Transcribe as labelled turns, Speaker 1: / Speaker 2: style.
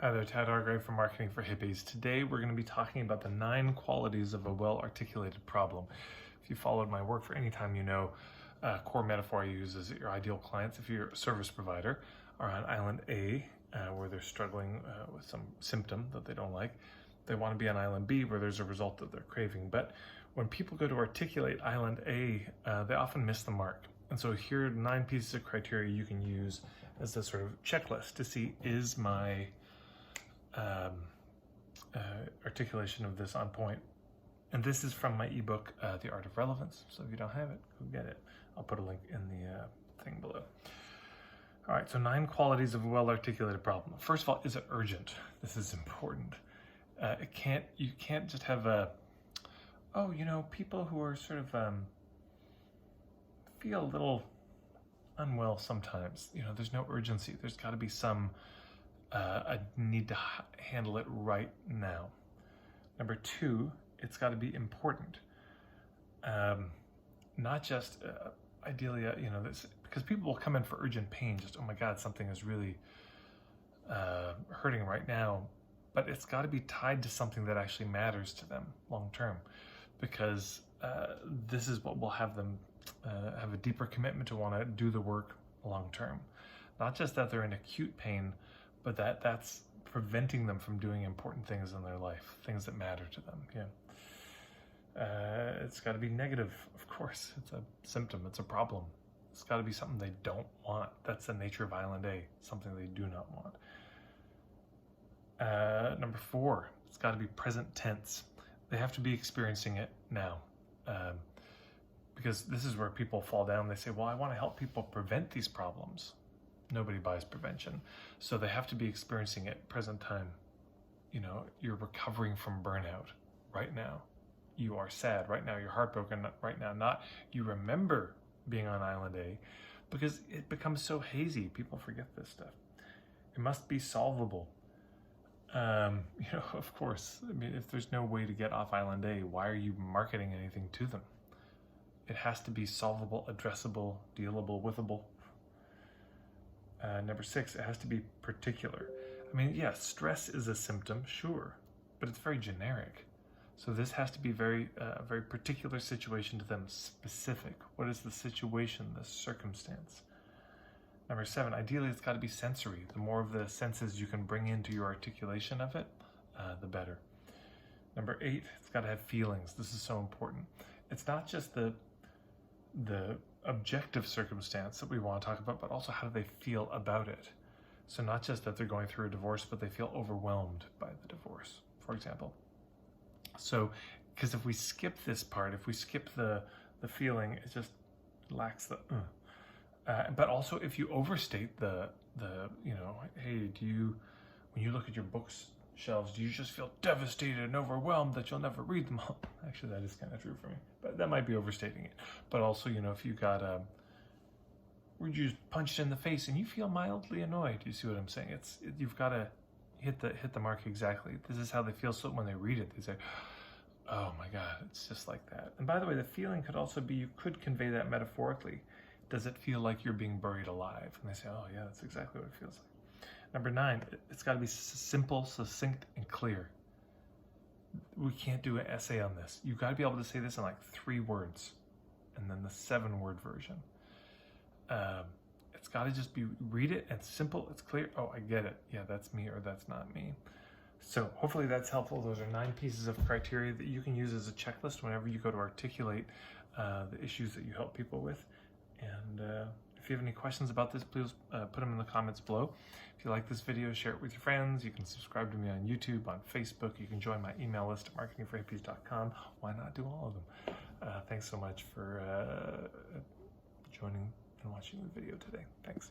Speaker 1: Hi there, Tad Hargrave from Marketing for Hippies. Today we're going to be talking about the 9 qualities of a well-articulated problem. If you followed my work for any time, you know core metaphor I use is that your ideal clients, if you're a service provider, are on island A, where they're struggling with some symptom that they don't like. They want to be on island B, where there's a result that they're craving. But when people go to articulate island A, they often miss the mark. And so here are 9 pieces of criteria you can use as a sort of checklist to see, is my articulation of this on point. And this is from my ebook, The Art of Relevance. So if you don't have it, go get it. I'll put a link in the thing below. All right, so 9 qualities of a well-articulated problem. First of all, is it urgent? This is important. You can't just have people who are sort of feel a little unwell sometimes. There's no urgency. There's got to be some I need to handle it right now. Number 2, it's got to be important. Not just ideally, this, because people will come in for urgent pain, just, oh my God, something is really hurting right now. But it's got to be tied to something that actually matters to them long term, because this is what will have them have a deeper commitment to want to do the work long term. Not just that they're in acute pain, but that's preventing them from doing important things in their life, things that matter to them. It's got to be negative, of course. It's a symptom, it's a problem. It's got to be something they don't want. That's the nature of Island A, something they do not want. Number 4, it's got to be present tense. They have to be experiencing it now. Because this is where people fall down. They say, well, I want to help people prevent these problems. Nobody buys prevention. So they have to be experiencing it present time. You're recovering from burnout right now. You are sad right now. You're heartbroken right now. Not you remember being on Island A, because it becomes so hazy. People forget this stuff. It must be solvable. Of course. I mean, if there's no way to get off Island A, why are you marketing anything to them? It has to be solvable, addressable, dealable, withable. Number 6, it has to be particular. I mean, yes, stress is a symptom, sure, but it's very generic. So this has to be very particular situation to them, specific. What is the situation, the circumstance? Number 7, ideally it's got to be sensory. The more of the senses you can bring into your articulation of it, the better. Number 8, it's got to have feelings. This is so important. It's not just the objective circumstance that we want to talk about, but also how do they feel about it. So not just that they're going through a divorce, but they feel overwhelmed by the divorce, for example. So, because if we skip this part, if we skip the feeling, it just lacks the but also if you overstate the hey, when you look at your bookshelves, do you just feel devastated and overwhelmed that you'll never read them all? Actually, that is kind of true for me, but that might be overstating it. But also, if you got were you just punched in the face and you feel mildly annoyed, you see what I'm saying? You've got to hit the mark exactly. This is how they feel. So when they read it, they say, oh my God, it's just like that. And by the way, the feeling could also be, you could convey that metaphorically. Does it feel like you're being buried alive? And they say, oh yeah, that's exactly what it feels like. Number 9, it's got to be simple, succinct, and clear. We can't do an essay on this. You've got to be able to say this in like 3 words, and then the 7-word version. It's got to just be, read it and simple, it's clear. Oh, I get it. Yeah, that's me or that's not me. So hopefully that's helpful. Those are 9 pieces of criteria that you can use as a checklist whenever you go to articulate the issues that you help people with. And if you have any questions about this, please put them in the comments below. If you like this video, share it with your friends. You can subscribe to me on YouTube, on Facebook. You can join my email list at marketingforhippies.com. Why not do all of them? Thanks so much for joining and watching the video today. Thanks.